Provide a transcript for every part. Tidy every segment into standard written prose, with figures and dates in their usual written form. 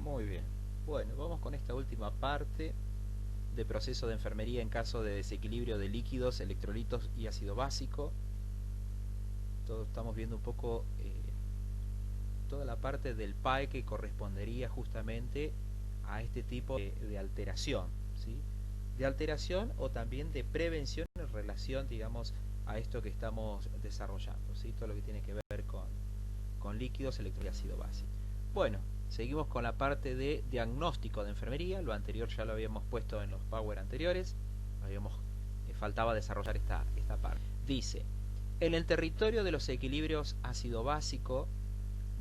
Muy bien. Bueno, vamos con esta última parte de proceso de enfermería en caso de desequilibrio de líquidos, electrolitos y ácido básico. Estamos viendo un poco toda la parte del PAE que correspondería justamente a este tipo de alteración, ¿sí? De alteración o también de prevención en relación, digamos, a esto que estamos desarrollando, ¿sí? Todo lo que tiene que ver con líquidos, electrolitos y ácido básico. Bueno, seguimos con la parte de diagnóstico de enfermería. Lo anterior ya lo habíamos puesto en los Power anteriores. Faltaba desarrollar esta parte. Dice, en el territorio de los equilibrios ácido básico,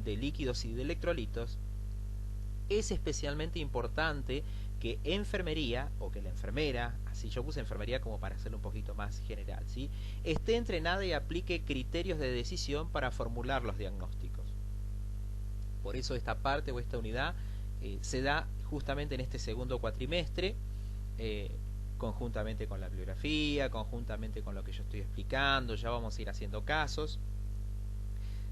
de líquidos y de electrolitos, es especialmente importante que enfermería, o que la enfermera, así yo puse enfermería como para hacerlo un poquito más general, ¿sí?, esté entrenada y aplique criterios de decisión para formular los diagnósticos. Por eso esta parte o esta unidad se da justamente en este segundo cuatrimestre, conjuntamente con la bibliografía, conjuntamente con lo que yo estoy explicando. Ya vamos a ir haciendo casos.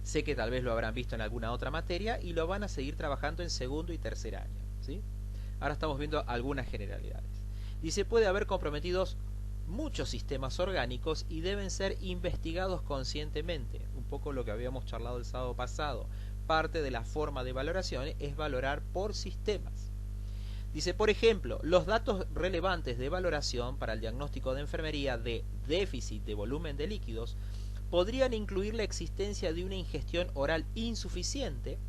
Sé que tal vez lo habrán visto en alguna otra materia y lo van a seguir trabajando en segundo y tercer año, ¿sí? Ahora estamos viendo algunas generalidades. Dice, puede haber comprometidos muchos sistemas orgánicos y deben ser investigados conscientemente. Un poco lo que habíamos charlado el sábado pasado. Parte de la forma de valoración es valorar por sistemas. Dice, por ejemplo, los datos relevantes de valoración para el diagnóstico de enfermería de déficit de volumen de líquidos podrían incluir la existencia de una ingestión oral insuficiente,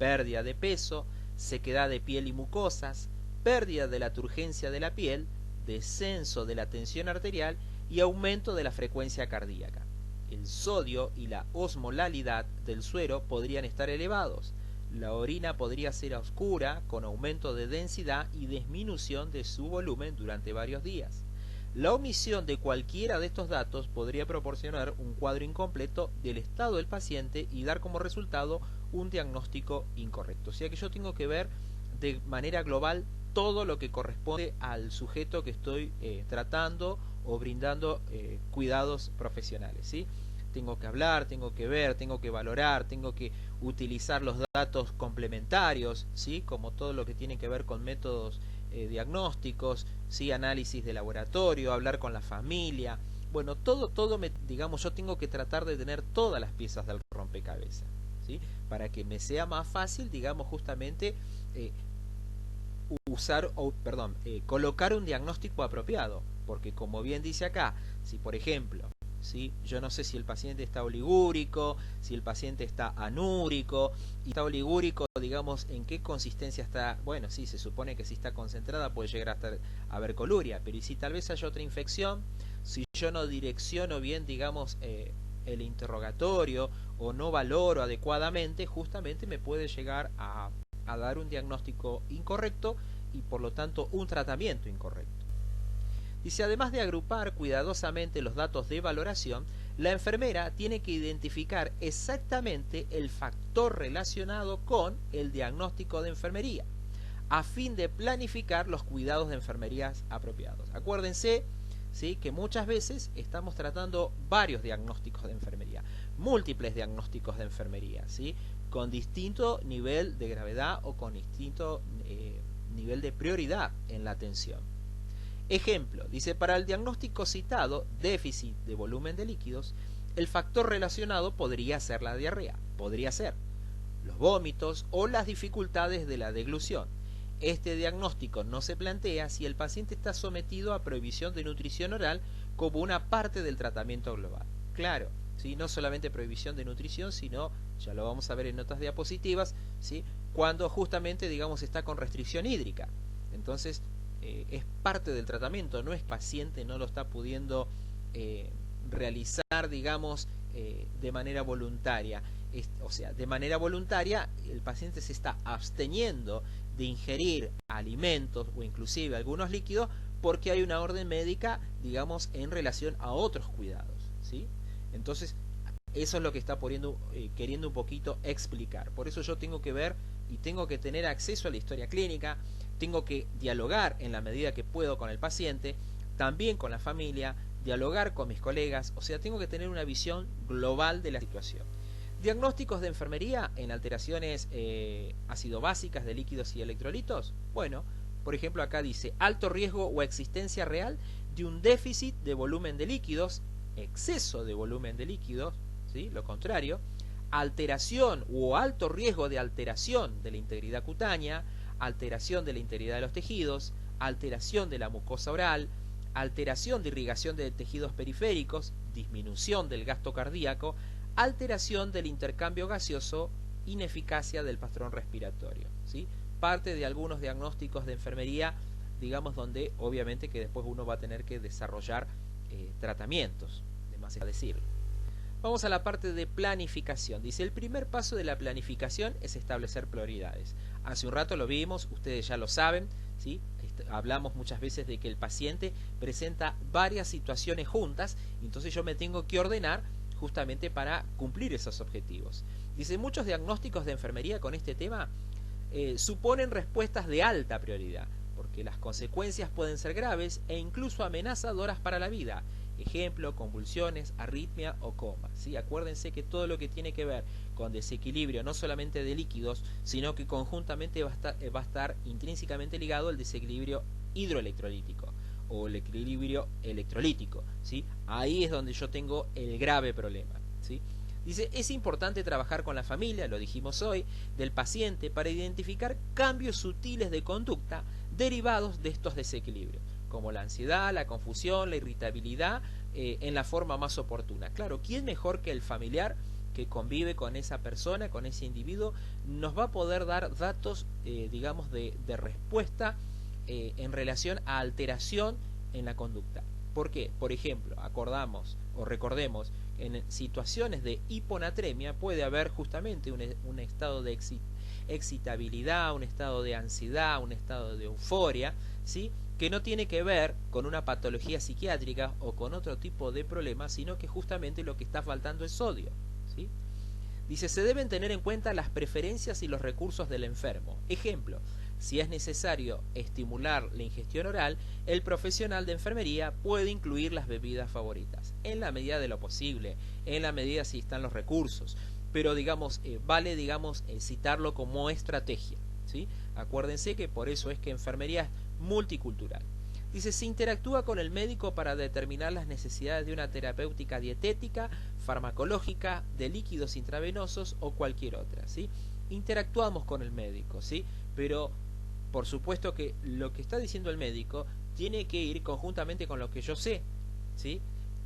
pérdida de peso, sequedad de piel y mucosas, pérdida de la turgencia de la piel, descenso de la tensión arterial y aumento de la frecuencia cardíaca. El sodio y la osmolalidad del suero podrían estar elevados. La orina podría ser oscura con aumento de densidad y disminución de su volumen durante varios días. La omisión de cualquiera de estos datos podría proporcionar un cuadro incompleto del estado del paciente y dar como resultado un diagnóstico incorrecto. O sea que yo tengo que ver de manera global todo lo que corresponde al sujeto que estoy tratando o brindando cuidados profesionales, ¿sí? Tengo que hablar, tengo que ver, tengo que valorar, tengo que utilizar los datos complementarios, ¿sí?, como todo lo que tiene que ver con métodos diagnósticos, ¿sí?, análisis de laboratorio, hablar con la familia. Bueno, digamos, yo tengo que tratar de tener todas las piezas del rompecabezas, ¿sí?, para que me sea más fácil, digamos, justamente colocar un diagnóstico apropiado. Porque como bien dice acá, si por ejemplo, ¿sí?, yo no sé si el paciente está oligúrico, si el paciente está anúrico, y está oligúrico, digamos, en qué consistencia está. Bueno, sí, se supone que si está concentrada puede llegar a haber coluria, pero ¿y si tal vez haya otra infección? Si yo no direcciono bien, digamos, el interrogatorio, o no valoro adecuadamente, justamente me puede llegar a dar un diagnóstico incorrecto y por lo tanto un tratamiento incorrecto. Dice, además de agrupar cuidadosamente los datos de valoración, la enfermera tiene que identificar exactamente el factor relacionado con el diagnóstico de enfermería, a fin de planificar los cuidados de enfermería apropiados. Acuérdense, ¿sí?, que muchas veces estamos tratando varios diagnósticos de enfermería, múltiples diagnósticos de enfermería, ¿sí?, con distinto nivel de gravedad o con distinto nivel de prioridad en la atención. Ejemplo, dice, para el diagnóstico citado, déficit de volumen de líquidos, el factor relacionado podría ser la diarrea, podría ser los vómitos o las dificultades de la deglución. Este diagnóstico no se plantea si el paciente está sometido a prohibición de nutrición oral como una parte del tratamiento global. Claro, ¿sí?, no solamente prohibición de nutrición, sino, ya lo vamos a ver en otras diapositivas, ¿sí?, cuando justamente, digamos, está con restricción hídrica. Entonces, es parte del tratamiento, no es paciente, no lo está pudiendo realizar, digamos, de manera voluntaria. O sea, de manera voluntaria el paciente se está absteniendo de ingerir alimentos o inclusive algunos líquidos porque hay una orden médica, digamos, en relación a otros cuidados, ¿sí? Entonces, eso es lo que está queriendo un poquito explicar. Por eso yo tengo que ver y tengo que tener acceso a la historia clínica, tengo que dialogar en la medida que puedo con el paciente, también con la familia, dialogar con mis colegas, o sea, tengo que tener una visión global de la situación. Diagnósticos de enfermería en alteraciones ácido-básicas de líquidos y electrolitos. Bueno, por ejemplo acá dice alto riesgo o existencia real de un déficit de volumen de líquidos, exceso de volumen de líquidos, ¿sí? Lo contrario, alteración o alto riesgo de alteración de la integridad cutánea, alteración de la integridad de los tejidos, alteración de la mucosa oral, alteración de irrigación de tejidos periféricos, disminución del gasto cardíaco, alteración del intercambio gaseoso, ineficacia del patrón respiratorio, ¿sí? Parte de algunos diagnósticos de enfermería, digamos, donde obviamente que después uno va a tener que desarrollar tratamientos, demasiado decirlo. Vamos a la parte de planificación. Dice, el primer paso de la planificación es establecer prioridades. Hace un rato lo vimos, ustedes ya lo saben, ¿sí? Hablamos muchas veces de que el paciente presenta varias situaciones juntas, entonces yo me tengo que ordenar justamente para cumplir esos objetivos. Dice, muchos diagnósticos de enfermería con este tema suponen respuestas de alta prioridad, porque las consecuencias pueden ser graves e incluso amenazadoras para la vida. Ejemplo, convulsiones, arritmia o coma, ¿sí? Acuérdense que todo lo que tiene que ver con desequilibrio no solamente de líquidos, sino que conjuntamente va a estar intrínsecamente ligado al desequilibrio hidroelectrolítico o el equilibrio electrolítico, ¿sí? Ahí es donde yo tengo el grave problema, ¿sí? Dice, es importante trabajar con la familia, lo dijimos hoy, del paciente para identificar cambios sutiles de conducta derivados de estos desequilibrios, como la ansiedad, la confusión, la irritabilidad, en la forma más oportuna. Claro, ¿quién mejor que el familiar que convive con esa persona, con ese individuo, nos va a poder dar datos, digamos, de respuesta en relación a alteración en la conducta? ¿Por qué? Por ejemplo, acordamos o recordemos, en situaciones de hiponatremia puede haber justamente un estado de excitabilidad, un estado de ansiedad, un estado de euforia, ¿sí? Que no tiene que ver con una patología psiquiátrica o con otro tipo de problema, sino que justamente lo que está faltando es sodio, ¿sí? Dice, se deben tener en cuenta las preferencias y los recursos del enfermo. Ejemplo, si es necesario estimular la ingestión oral, el profesional de enfermería puede incluir las bebidas favoritas, en la medida de lo posible, en la medida si están los recursos, pero digamos, vale citarlo como estrategia, ¿sí? Acuérdense que por eso es que enfermería es multicultural. Dice, se interactúa con el médico para determinar las necesidades de una terapéutica dietética, farmacológica, de líquidos intravenosos o cualquier otra, ¿sí? Interactuamos con el médico, ¿sí? Pero por supuesto que lo que está diciendo el médico tiene que ir conjuntamente con lo que yo sé, ¿sí?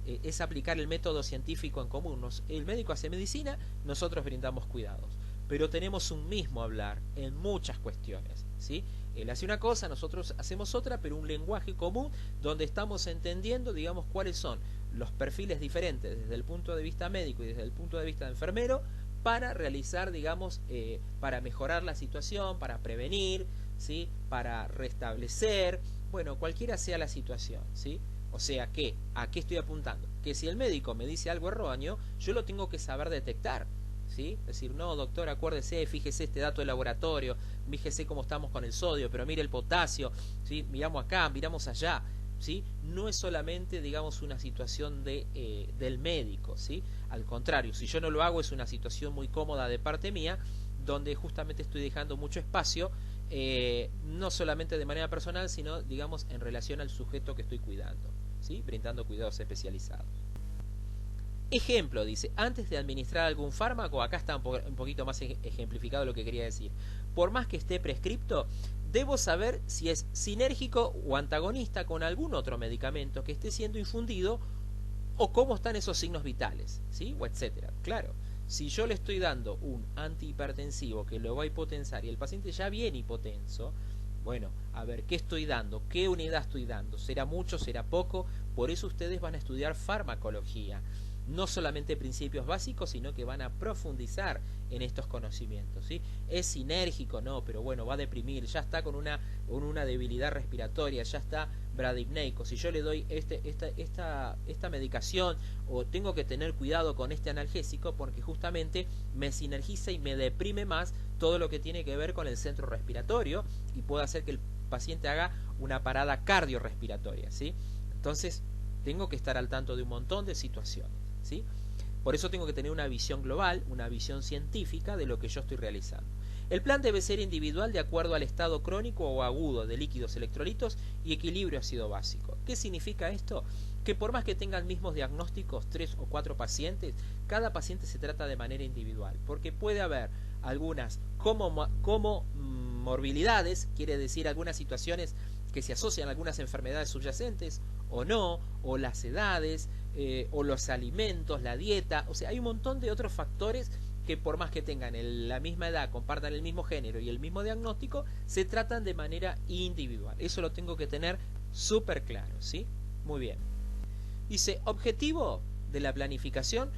Es aplicar el método científico en común. El médico hace medicina, nosotros brindamos cuidados, pero tenemos un mismo hablar en muchas cuestiones, ¿sí? Él hace una cosa, nosotros hacemos otra, pero un lenguaje común donde estamos entendiendo, digamos, cuáles son los perfiles diferentes desde el punto de vista médico y desde el punto de vista de enfermero para realizar, digamos, para mejorar la situación, para prevenir, ¿sí? Para restablecer, bueno, cualquiera sea la situación, ¿sí? O sea que, ¿a qué estoy apuntando? Que si el médico me dice algo erróneo, yo lo tengo que saber detectar, ¿sí? Decir, no, doctor, acuérdese, fíjese este dato de laboratorio, fíjese cómo estamos con el sodio, pero mire el potasio, ¿sí? Miramos acá, miramos allá, ¿sí? No es solamente, digamos, una situación del médico, ¿sí? Al contrario, si yo no lo hago es una situación muy cómoda de parte mía, donde justamente estoy dejando mucho espacio, no solamente de manera personal, sino, digamos, en relación al sujeto que estoy cuidando, ¿sí? Brindando cuidados especializados. Ejemplo, dice, antes de administrar algún fármaco, acá está un poquito más ejemplificado lo que quería decir. Por más que esté prescripto, debo saber si es sinérgico o antagonista con algún otro medicamento que esté siendo infundido o cómo están esos signos vitales, ¿sí? O etcétera. Claro, si yo le estoy dando un antihipertensivo que lo va a hipotensar y el paciente ya viene hipotenso, bueno, a ver, ¿qué estoy dando? ¿Qué unidad estoy dando? ¿Será mucho? ¿Será poco? Por eso ustedes van a estudiar farmacología. No solamente principios básicos, sino que van a profundizar en estos conocimientos, ¿sí? Es sinérgico, no, pero bueno, va a deprimir, ya está con una debilidad respiratoria, ya está bradipneico. Si yo le doy esta medicación, o tengo que tener cuidado con este analgésico, porque justamente me sinergiza y me deprime más todo lo que tiene que ver con el centro respiratorio y puede hacer que el paciente haga una parada cardiorrespiratoria, ¿sí? Entonces, tengo que estar al tanto de un montón de situaciones, ¿sí? Por eso tengo que tener una visión global, una visión científica de lo que yo estoy realizando. El plan debe ser individual de acuerdo al estado crónico o agudo de líquidos electrolitos y equilibrio ácido básico. ¿Qué significa esto? Que por más que tengan mismos diagnósticos 3 o 4 pacientes, cada paciente se trata de manera individual, porque puede haber algunas comorbilidades, quiere decir algunas situaciones que se asocian a algunas enfermedades subyacentes o no, o las edades, o los alimentos, la dieta, o sea, hay un montón de otros factores que por más que tengan la misma edad, compartan el mismo género y el mismo diagnóstico, se tratan de manera individual. Eso lo tengo que tener súper claro, ¿sí? Muy bien. Dice, objetivo de la planificación,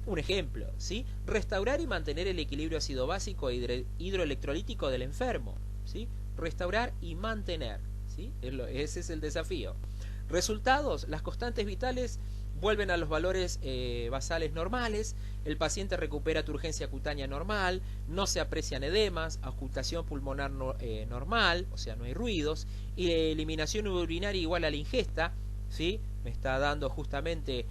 un ejemplo, ¿sí? Restaurar y mantener el equilibrio ácido básico e hidroelectrolítico del enfermo, ¿sí? Restaurar y mantener, ¿sí? Ese es el desafío. Resultados, las constantes vitales vuelven a los valores basales normales, el paciente recupera turgencia cutánea normal, no se aprecian edemas, auscultación pulmonar normal, o sea, no hay ruidos, y eliminación urinaria igual a la ingesta, ¿sí? Me está dando justamente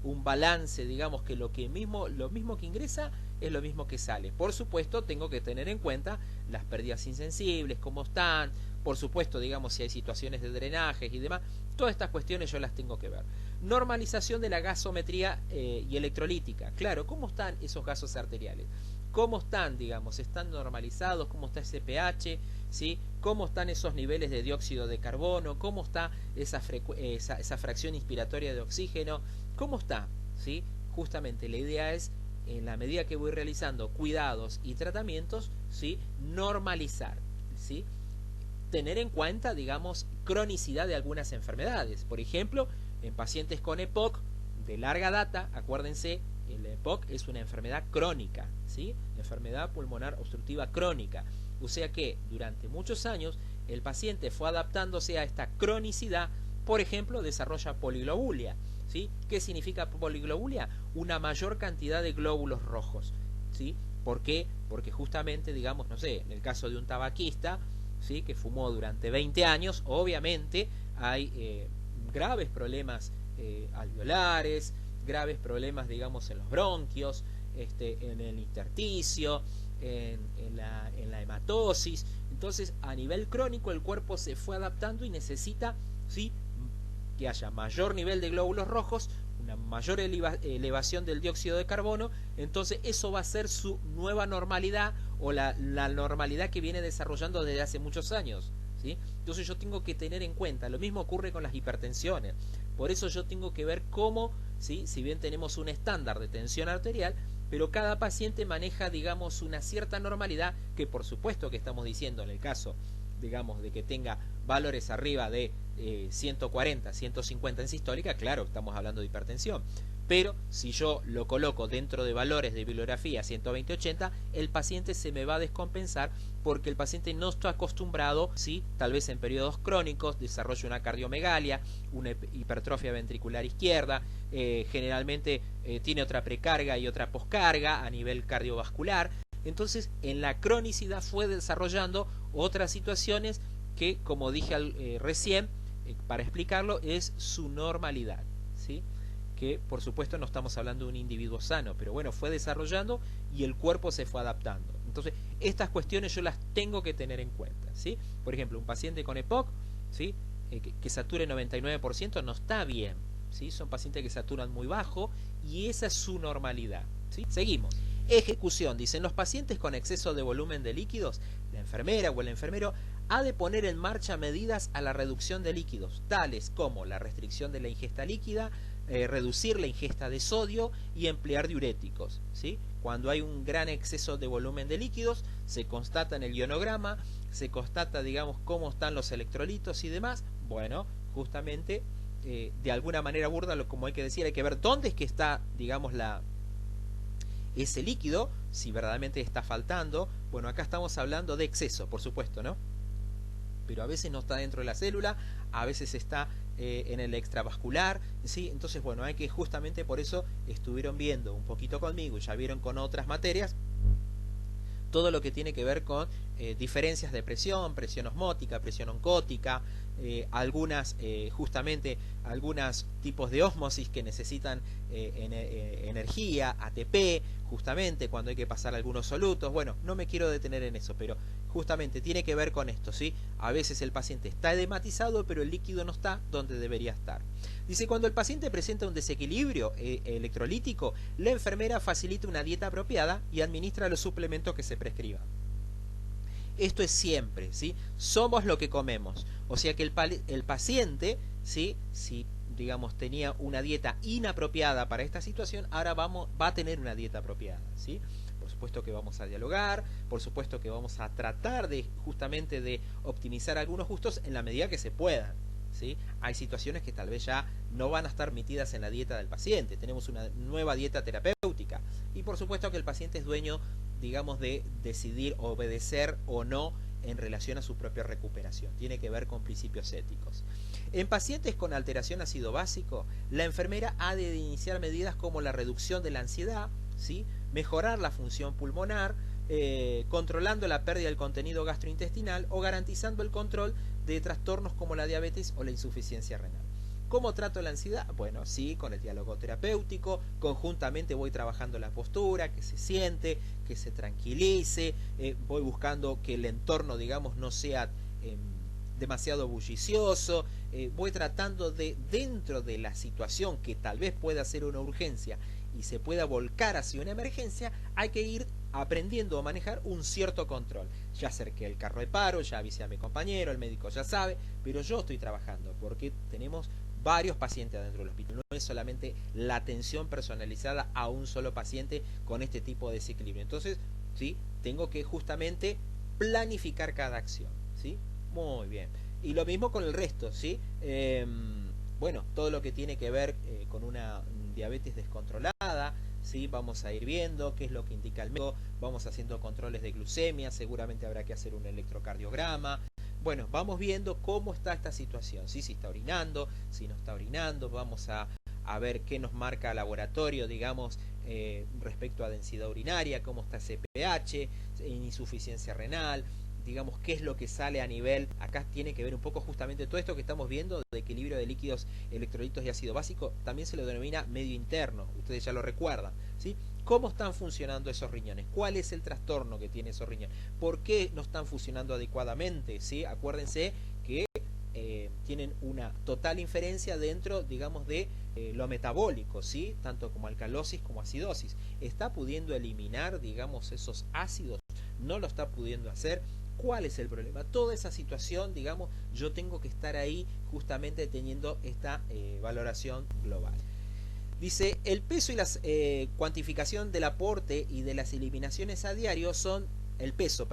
un balance, digamos que lo mismo que ingresa es lo mismo que sale. Por supuesto, tengo que tener en cuenta las pérdidas insensibles, cómo están, por supuesto, digamos, si hay situaciones de drenajes y demás, todas estas cuestiones yo las tengo que ver. Normalización de la gasometría y electrolítica. Claro, ¿cómo están esos gasos arteriales? ¿Cómo están, digamos? ¿Están normalizados? ¿Cómo está ese pH? ¿Sí? ¿Cómo están esos niveles de dióxido de carbono? ¿Cómo está esa fracción inspiratoria de oxígeno? ¿Cómo está? ¿Sí? Justamente la idea es, en la medida que voy realizando cuidados y tratamientos, ¿sí? Normalizar, ¿sí? Tener en cuenta, digamos, cronicidad de algunas enfermedades. Por ejemplo, en pacientes con EPOC de larga data, acuérdense, el EPOC es una enfermedad crónica, ¿sí? Enfermedad pulmonar obstructiva crónica. O sea que durante muchos años el paciente fue adaptándose a esta cronicidad, por ejemplo, desarrolla poliglobulia, ¿sí? ¿Qué significa poliglobulia? Una mayor cantidad de glóbulos rojos, ¿sí? ¿Por qué? Porque justamente, digamos, no sé, en el caso de un tabaquista, ¿sí? Que fumó durante 20 años, obviamente hay graves problemas alveolares, graves problemas, digamos, en los bronquios, en el intersticio, en la hematosis. Entonces, a nivel crónico, el cuerpo se fue adaptando y necesita, ¿sí? Que haya mayor nivel de glóbulos rojos, una mayor elevación del dióxido de carbono. Entonces, eso va a ser su nueva normalidad o la normalidad que viene desarrollando desde hace muchos años, ¿sí? Entonces yo tengo que tener en cuenta, lo mismo ocurre con las hipertensiones. Por eso yo tengo que ver cómo, ¿sí? Si bien tenemos un estándar de tensión arterial, pero cada paciente maneja, digamos, una cierta normalidad, que por supuesto que estamos diciendo en el caso, digamos, de que tenga valores arriba de 140, 150 en sistólica, claro, estamos hablando de hipertensión. Pero si yo lo coloco dentro de valores de bibliografía 120-80, el paciente se me va a descompensar porque el paciente no está acostumbrado, ¿sí? Tal vez en periodos crónicos desarrolla una cardiomegalia, una hipertrofia ventricular izquierda, generalmente tiene otra precarga y otra poscarga a nivel cardiovascular. Entonces, en la cronicidad fue desarrollando otras situaciones que, como dije recién, para explicarlo, es su normalidad, ¿sí? Que por supuesto no estamos hablando de un individuo sano, pero bueno, fue desarrollando y el cuerpo se fue adaptando. Entonces, estas cuestiones yo las tengo que tener en cuenta, ¿sí? Por ejemplo, un paciente con EPOC, ¿sí? Que sature 99% no está bien, ¿sí? Son pacientes que saturan muy bajo y esa es su normalidad, ¿sí? Seguimos. Ejecución. Dicen, los pacientes con exceso de volumen de líquidos, la enfermera o el enfermero ha de poner en marcha medidas a la reducción de líquidos, tales como la restricción de la ingesta líquida, reducir la ingesta de sodio y emplear diuréticos, ¿sí? Cuando hay un gran exceso de volumen de líquidos, se constata en el ionograma, se constata, digamos, cómo están los electrolitos y demás. Bueno, justamente, de alguna manera burda, como hay que decir, hay que ver dónde es que está, digamos, ese líquido, si verdaderamente está faltando. Bueno, acá estamos hablando de exceso, por supuesto, ¿no? Pero a veces no está dentro de la célula, a veces está en el extravascular, ¿sí? Entonces, bueno, hay que justamente por eso estuvieron viendo un poquito conmigo y ya vieron con otras materias, todo lo que tiene que ver con diferencias de presión, presión osmótica, presión oncótica, justamente algunos tipos de ósmosis que necesitan energía, ATP, justamente cuando hay que pasar algunos solutos. Bueno, no me quiero detener en eso, pero justamente tiene que ver con esto, ¿sí? A veces el paciente está edematizado, pero el líquido no está donde debería estar. Dice, cuando el paciente presenta un desequilibrio electrolítico, la enfermera facilita una dieta apropiada y administra los suplementos que se prescriban. Esto es siempre, ¿sí? Somos lo que comemos. O sea que el paciente, ¿sí? Si digamos tenía una dieta inapropiada para esta situación, ahora va a tener una dieta apropiada, ¿sí? Por supuesto que vamos a dialogar, por supuesto que vamos a tratar de justamente de optimizar algunos gustos en la medida que se puedan, ¿sí? Hay situaciones que tal vez ya no van a estar metidas en la dieta del paciente. Tenemos una nueva dieta terapéutica y por supuesto que el paciente es dueño, digamos, de decidir obedecer o no en relación a su propia recuperación. Tiene que ver con principios éticos. En pacientes con alteración ácido básico, la enfermera ha de iniciar medidas como la reducción de la ansiedad, ¿sí? Mejorar la función pulmonar, controlando la pérdida del contenido gastrointestinal o garantizando el control de trastornos como la diabetes o la insuficiencia renal. ¿Cómo trato la ansiedad? Bueno, sí, con el diálogo terapéutico, conjuntamente voy trabajando la postura, que se siente, que se tranquilice, voy buscando que el entorno, digamos, no sea demasiado bullicioso, voy tratando de, dentro de la situación que tal vez pueda ser una urgencia y se pueda volcar hacia una emergencia, hay que ir aprendiendo a manejar un cierto control. Ya acerqué el carro de paro, ya avisé a mi compañero, el médico ya sabe, pero yo estoy trabajando porque tenemos varios pacientes adentro del hospital. No es solamente la atención personalizada a un solo paciente con este tipo de desequilibrio. Entonces, ¿sí? Tengo que justamente planificar cada acción, ¿sí? Muy bien. Y lo mismo con el resto, ¿sí? Bueno, todo lo que tiene que ver con una diabetes descontrolada, ¿sí? Vamos a ir viendo qué es lo que indica el médico, vamos haciendo controles de glucemia, seguramente habrá que hacer un electrocardiograma. Bueno, vamos viendo cómo está esta situación, ¿sí? Si está orinando, si no está orinando, vamos a ver qué nos marca laboratorio, digamos, respecto a densidad urinaria, cómo está ese pH, insuficiencia renal, digamos, qué es lo que sale a nivel, acá tiene que ver un poco justamente todo esto que estamos viendo de equilibrio de líquidos, electrolitos y ácido básico, también se lo denomina medio interno, ustedes ya lo recuerdan, ¿sí? ¿Cómo están funcionando esos riñones? ¿Cuál es el trastorno que tiene esos riñones? ¿Por qué no están funcionando adecuadamente? ¿Sí? Acuérdense que tienen una total inferencia dentro, digamos, de lo metabólico, ¿sí? Tanto como alcalosis como acidosis. ¿Está pudiendo eliminar, digamos, esos ácidos? ¿No lo está pudiendo hacer? ¿Cuál es el problema? Toda esa situación, digamos, yo tengo que estar ahí justamente teniendo esta valoración global. Dice, el peso y la cuantificación del aporte y de las eliminaciones a diario son, el peso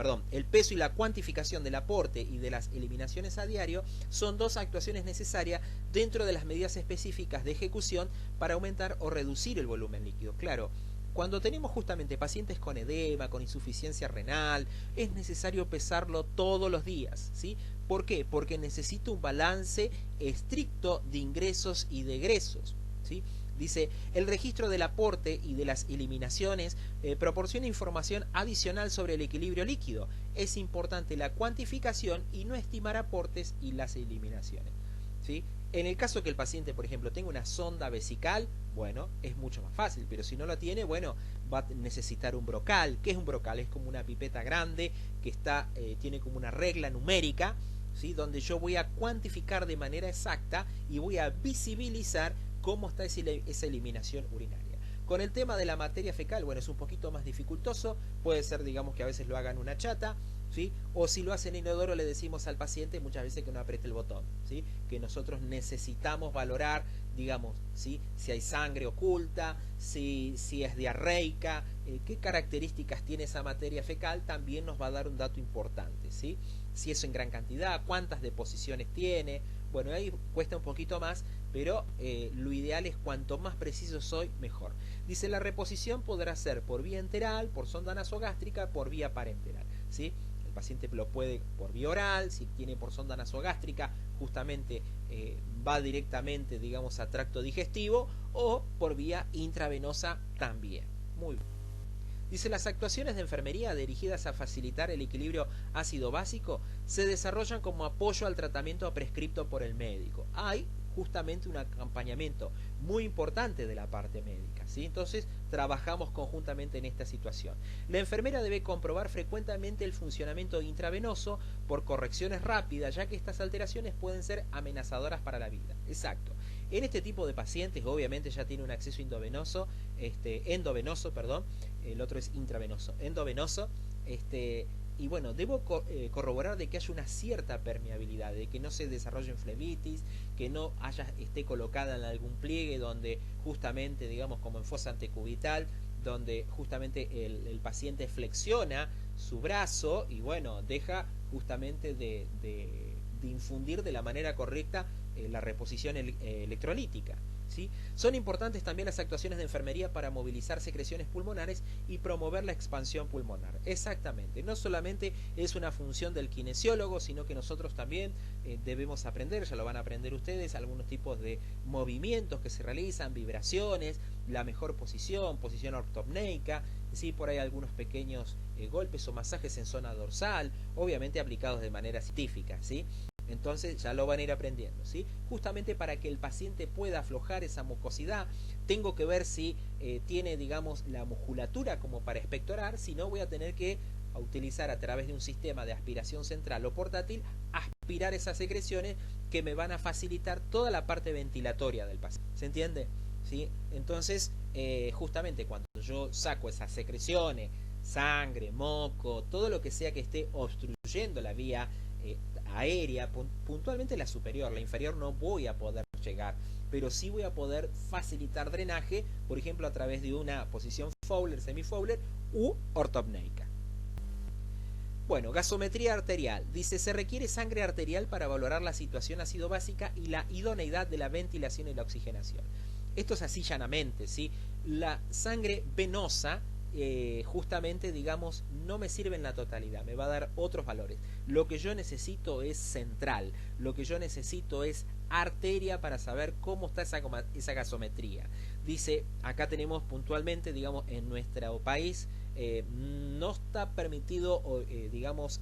y la cuantificación del aporte y de las eliminaciones a diario son dos actuaciones necesarias dentro de las medidas específicas de ejecución para aumentar o reducir el volumen líquido. Claro, cuando tenemos justamente pacientes con edema, con insuficiencia renal, es necesario pesarlo todos los días, ¿sí? ¿Por qué? Porque necesito un balance estricto de ingresos y de egresos, ¿sí? Dice, el registro del aporte y de las eliminaciones proporciona información adicional sobre el equilibrio líquido. Es importante la cuantificación y no estimar aportes y las eliminaciones, ¿sí? En el caso que el paciente, por ejemplo, tenga una sonda vesical, bueno, es mucho más fácil, pero si no lo tiene, bueno, va a necesitar un brocal. ¿Qué es un brocal? Es como una pipeta grande que tiene como una regla numérica, ¿sí? Donde yo voy a cuantificar de manera exacta y voy a visibilizar cómo está esa eliminación urinaria. Con el tema de la materia fecal, bueno, es un poquito más dificultoso, puede ser, digamos, que a veces lo hagan una chata, ¿sí? O si lo hacen en inodoro, le decimos al paciente muchas veces que no apriete el botón, ¿sí? Que nosotros necesitamos valorar, digamos, ¿sí? Si hay sangre oculta, si es diarreica, qué características tiene esa materia fecal, también nos va a dar un dato importante, ¿sí? Si es en gran cantidad, cuántas deposiciones tiene. Bueno, ahí cuesta un poquito más, pero lo ideal es cuanto más preciso soy, mejor. Dice, la reposición podrá ser por vía enteral, por sonda nasogástrica, por vía parenteral, ¿sí? El paciente lo puede por vía oral, si tiene por sonda nasogástrica, justamente va directamente, digamos, a tracto digestivo, o por vía intravenosa también. Muy bien. Dice, las actuaciones de enfermería dirigidas a facilitar el equilibrio ácido-básico se desarrollan como apoyo al tratamiento prescripto por el médico. Hay justamente un acompañamiento muy importante de la parte médica, ¿sí? Entonces trabajamos conjuntamente en esta situación. La enfermera debe comprobar frecuentemente el funcionamiento intravenoso por correcciones rápidas, ya que estas alteraciones pueden ser amenazadoras para la vida. Exacto. En este tipo de pacientes, obviamente ya tiene un acceso endovenoso, perdón, el otro es intravenoso, endovenoso, y bueno, debo corroborar de que haya una cierta permeabilidad, de que no se desarrolle flebitis, que no esté colocada en algún pliegue donde justamente, digamos, como en fosa antecubital, donde justamente el paciente flexiona su brazo y bueno, deja justamente de infundir de la manera correcta la reposición electrolítica. ¿Sí? Son importantes también las actuaciones de enfermería para movilizar secreciones pulmonares y promover la expansión pulmonar. Exactamente, no solamente es una función del kinesiólogo, sino que nosotros también debemos aprender, ya lo van a aprender ustedes, algunos tipos de movimientos que se realizan, vibraciones, la mejor posición ortopneica, ¿sí? Por ahí algunos pequeños golpes o masajes en zona dorsal, obviamente aplicados de manera científica, ¿sí? Entonces ya lo van a ir aprendiendo, ¿sí? Justamente para que el paciente pueda aflojar esa mucosidad, tengo que ver si tiene, digamos, la musculatura como para expectorar, si no voy a tener que utilizar a través de un sistema de aspiración central o portátil, aspirar esas secreciones que me van a facilitar toda la parte ventilatoria del paciente. ¿Se entiende? ¿Sí? Entonces, justamente cuando yo saco esas secreciones, sangre, moco, todo lo que sea que esté obstruyendo la vía aérea, puntualmente la superior, la inferior no voy a poder llegar, pero sí voy a poder facilitar drenaje, por ejemplo a través de una posición Fowler, semi-Fowler u ortopneica. Bueno, gasometría arterial. Dice, se requiere sangre arterial para valorar la situación ácido-básica y la idoneidad de la ventilación y la oxigenación. Esto es así llanamente, ¿sí? La sangre venosa justamente, digamos, no me sirve en la totalidad, me va a dar otros valores. Lo que yo necesito es central, lo que yo necesito es arteria para saber cómo está esa gasometría. Dice, acá tenemos puntualmente, digamos, en nuestro país no está permitido, digamos,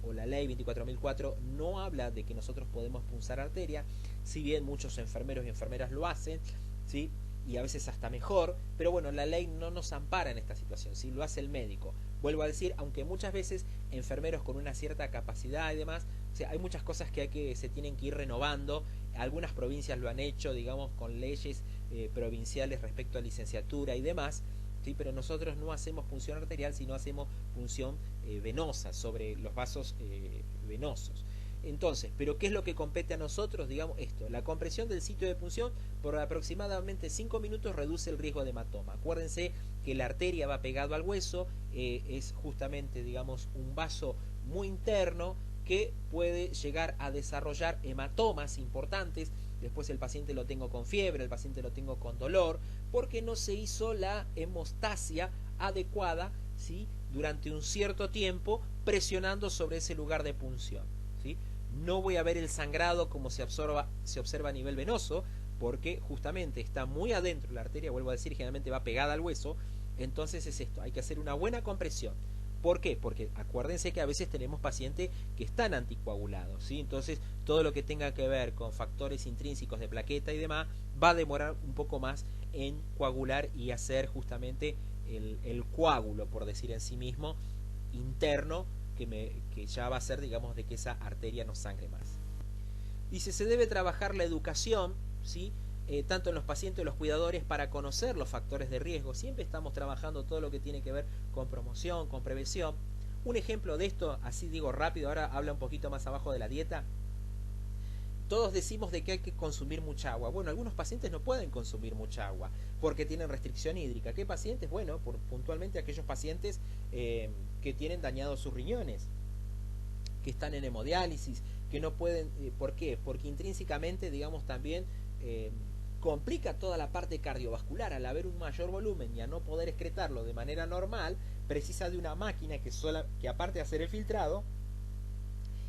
o la ley 24.004 no habla de que nosotros podemos punzar arteria, si bien muchos enfermeros y enfermeras lo hacen, ¿sí? Y a veces hasta mejor, pero bueno, la ley no nos ampara en esta situación, ¿sí? Lo hace el médico. Vuelvo a decir, aunque muchas veces enfermeros con una cierta capacidad y demás, o sea, hay muchas cosas que se tienen que ir renovando, algunas provincias lo han hecho, digamos, con leyes provinciales respecto a licenciatura y demás, ¿sí? Pero nosotros no hacemos punción arterial, sino hacemos punción venosa sobre los vasos venosos. Entonces, ¿pero qué es lo que compete a nosotros? Digamos esto, la compresión del sitio de punción por aproximadamente 5 minutos reduce el riesgo de hematoma. Acuérdense que la arteria va pegado al hueso, es justamente, digamos, un vaso muy interno que puede llegar a desarrollar hematomas importantes. Después el paciente lo tengo con fiebre, el paciente lo tengo con dolor, porque no se hizo la hemostasia adecuada, ¿sí? Durante un cierto tiempo presionando sobre ese lugar de punción, ¿sí? No voy a ver el sangrado como se observa a nivel venoso, porque justamente está muy adentro la arteria, vuelvo a decir, generalmente va pegada al hueso. Entonces es esto, hay que hacer una buena compresión. ¿Por qué? Porque acuérdense que a veces tenemos pacientes que están anticoagulados, ¿sí? Entonces todo lo que tenga que ver con factores intrínsecos de plaqueta y demás va a demorar un poco más en coagular y hacer justamente el coágulo, por decir en sí mismo, interno, que ya va a ser, digamos, de que esa arteria no sangre más. Dice, se debe trabajar la educación, ¿sí? Tanto en los pacientes y los cuidadores para conocer los factores de riesgo. Siempre estamos trabajando todo lo que tiene que ver con promoción, con prevención. Un ejemplo de esto, así digo rápido, ahora habla un poquito más abajo de la dieta. Todos decimos de que hay que consumir mucha agua. Bueno, algunos pacientes no pueden consumir mucha agua porque tienen restricción hídrica. ¿Qué pacientes? Bueno, puntualmente aquellos pacientes que tienen dañados sus riñones, que están en hemodiálisis, que no pueden... ¿Por qué? Porque intrínsecamente, digamos, también complica toda la parte cardiovascular. Al haber un mayor volumen y a no poder excretarlo de manera normal, precisa de una máquina que aparte de hacer el filtrado,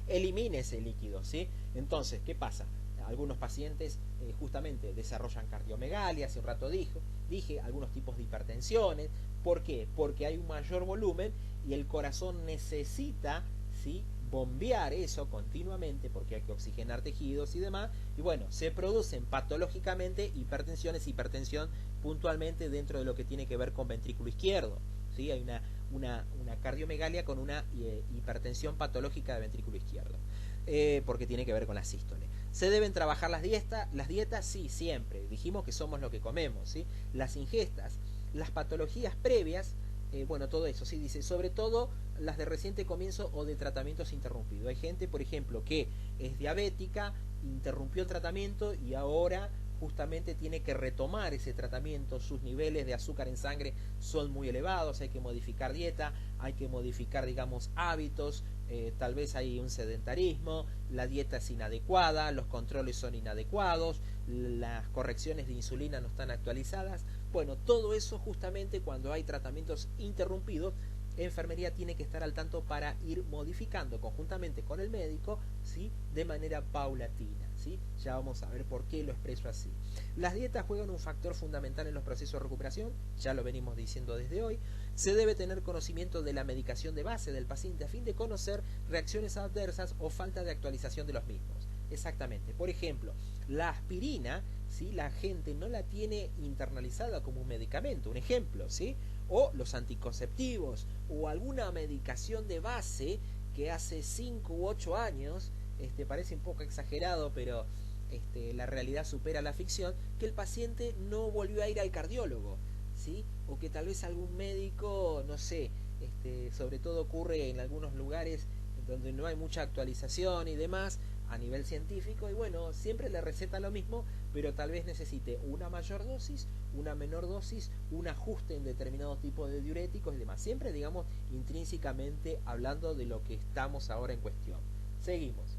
elimine ese líquido, ¿sí? Entonces, ¿qué pasa? algunos pacientes justamente desarrollan cardiomegalia, hace un rato dije, algunos tipos de hipertensiones. ¿Por qué? Porque hay un mayor volumen y el corazón necesita, ¿sí?, bombear eso continuamente porque hay que oxigenar tejidos y demás, y bueno, se producen patológicamente hipertensión puntualmente dentro de lo que tiene que ver con ventrículo izquierdo, ¿sí? Hay una cardiomegalia con una hipertensión patológica de ventrículo izquierdo, porque tiene que ver con la sístole. ¿Se deben trabajar las dietas? Sí, siempre. Dijimos que somos lo que comemos, ¿sí? Las ingestas, las patologías previas, bueno, todo eso, sí, dice, sobre todo las de reciente comienzo o de tratamientos interrumpidos. Hay gente, por ejemplo, que es diabética, interrumpió el tratamiento y ahora justamente tiene que retomar ese tratamiento. Sus niveles de azúcar en sangre son muy elevados, hay que modificar dieta, hay que modificar, digamos, hábitos, tal vez hay un sedentarismo, la dieta es inadecuada, los controles son inadecuados, las correcciones de insulina no están actualizadas. Bueno, todo eso justamente cuando hay tratamientos interrumpidos, enfermería tiene que estar al tanto para ir modificando conjuntamente con el médico, ¿sí?, de manera paulatina, ¿sí? Ya vamos a ver por qué lo expreso así. Las dietas juegan un factor fundamental en los procesos de recuperación, ya lo venimos diciendo desde hoy. Se debe tener conocimiento de la medicación de base del paciente a fin de conocer reacciones adversas o falta de actualización de los mismos. Exactamente. Por ejemplo, la aspirina, ¿sí?, la gente no la tiene internalizada como un medicamento, un ejemplo, ¿sí? O los anticonceptivos o alguna medicación de base que hace 5 u 8 años, parece un poco exagerado, pero la realidad supera la ficción, que el paciente no volvió a ir al cardiólogo, ¿sí? O que tal vez algún médico, no sé, sobre todo ocurre en algunos lugares donde no hay mucha actualización y demás a nivel científico, y bueno, siempre le receta lo mismo, pero tal vez necesite una mayor dosis, una menor dosis, un ajuste en determinados tipos de diuréticos y demás, siempre, digamos, intrínsecamente hablando de lo que estamos ahora en cuestión. Seguimos.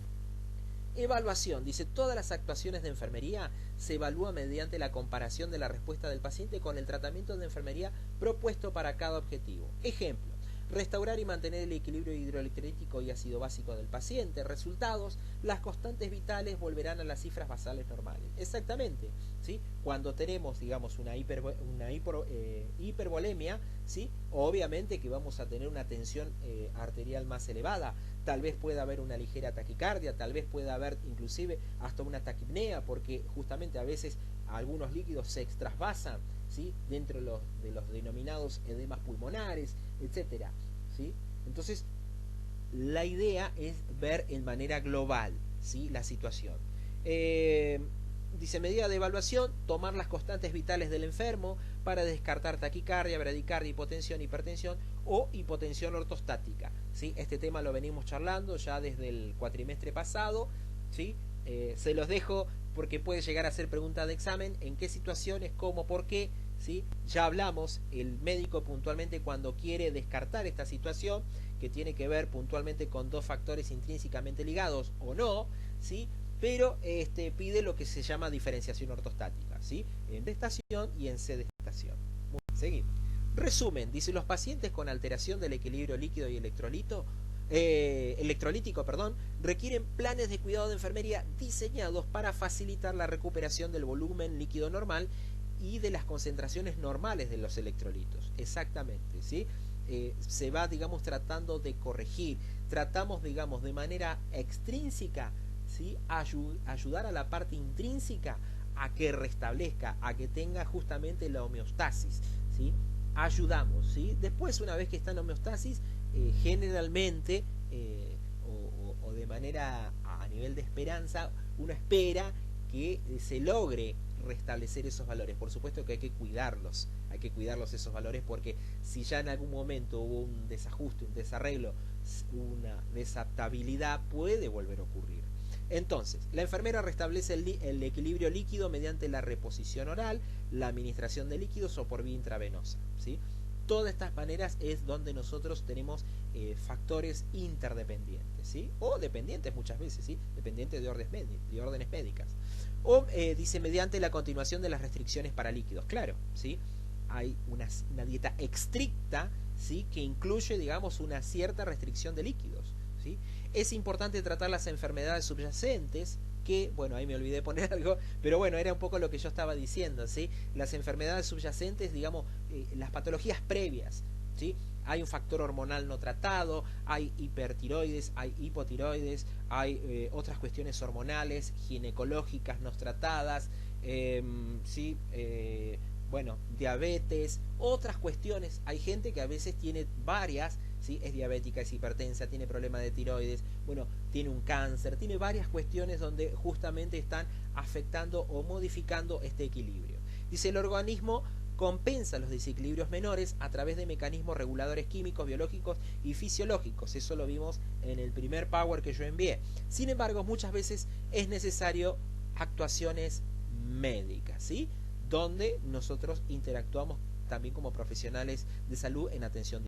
Evaluación. Dice, todas las actuaciones de enfermería se evalúan mediante la comparación de la respuesta del paciente con el tratamiento de enfermería propuesto para cada objetivo. Ejemplo, restaurar y mantener el equilibrio hidroelectrolítico y ácido básico del paciente. Resultados, las constantes vitales volverán a las cifras basales normales. Exactamente, ¿sí? Cuando tenemos, digamos, una hipervolemia, ¿sí?, obviamente que vamos a tener una tensión arterial más elevada. Tal vez pueda haber una ligera taquicardia, tal vez pueda haber inclusive hasta una taquipnea, porque justamente a veces algunos líquidos se extravasan, ¿sí?, dentro de los denominados edemas pulmonares, etcétera, ¿sí? Entonces, la idea es ver en manera global, ¿sí?, la situación. Dice, medida de evaluación, tomar las constantes vitales del enfermo para descartar taquicardia, bradicardia, hipotensión, hipertensión o hipotensión ortostática, ¿sí? Este tema lo venimos charlando ya desde el cuatrimestre pasado, ¿sí? Se los dejo porque puede llegar a ser pregunta de examen, en qué situaciones, cómo, por qué, ¿sí? Ya hablamos, el médico puntualmente cuando quiere descartar esta situación, que tiene que ver puntualmente con dos factores intrínsecamente ligados o no, ¿sí?, pero pide lo que se llama diferenciación ortostática, ¿sí?, en destación y en sedestación. Muy bien, seguimos. Resumen, dice, los pacientes con alteración del equilibrio líquido y electrolítico, requieren planes de cuidado de enfermería diseñados para facilitar la recuperación del volumen líquido normal y de las concentraciones normales de los electrolitos. Exactamente, ¿sí? Se va, digamos, tratando de corregir. Tratamos, digamos, de manera extrínseca, ¿sí?, ayudar a la parte intrínseca a que restablezca, a que tenga justamente la homeostasis, ¿sí? Ayudamos, ¿sí? Después, una vez que está en homeostasis, generalmente o de manera a nivel de esperanza, uno espera que se logre restablecer esos valores. Por supuesto que hay que cuidarlos esos valores, porque si ya en algún momento hubo un desajuste, un desarreglo, una desaptabilidad, puede volver a ocurrir. Entonces, la enfermera restablece el equilibrio líquido mediante la reposición oral, la administración de líquidos o por vía intravenosa, ¿sí? Todas estas maneras es donde nosotros tenemos factores interdependientes, ¿sí?, o dependientes muchas veces, ¿sí?, dependientes de órdenes médicas. O dice, mediante la continuación de las restricciones para líquidos. Claro, ¿sí?, hay una dieta estricta, ¿sí?, que incluye, digamos, una cierta restricción de líquidos, ¿sí? Es importante tratar las enfermedades subyacentes, que, bueno, ahí me olvidé poner algo, pero bueno, era un poco lo que yo estaba diciendo, ¿sí? Las enfermedades subyacentes, digamos, las patologías previas, ¿sí? Hay un factor hormonal no tratado, hay hipertiroides, hay hipotiroides, hay otras cuestiones hormonales, ginecológicas no tratadas, ¿sí? Bueno, diabetes, otras cuestiones. Hay gente que a veces tiene varias, ¿sí? Es diabética, es hipertensa, tiene problema de tiroides, bueno, tiene un cáncer, tiene varias cuestiones donde justamente están afectando o modificando este equilibrio. Dice, el organismo compensa los desequilibrios menores a través de mecanismos reguladores químicos, biológicos y fisiológicos. Eso lo vimos en el primer Power que yo envié. Sin embargo, muchas veces es necesario actuaciones médicas, ¿sí? Donde nosotros interactuamos también como profesionales de salud en atención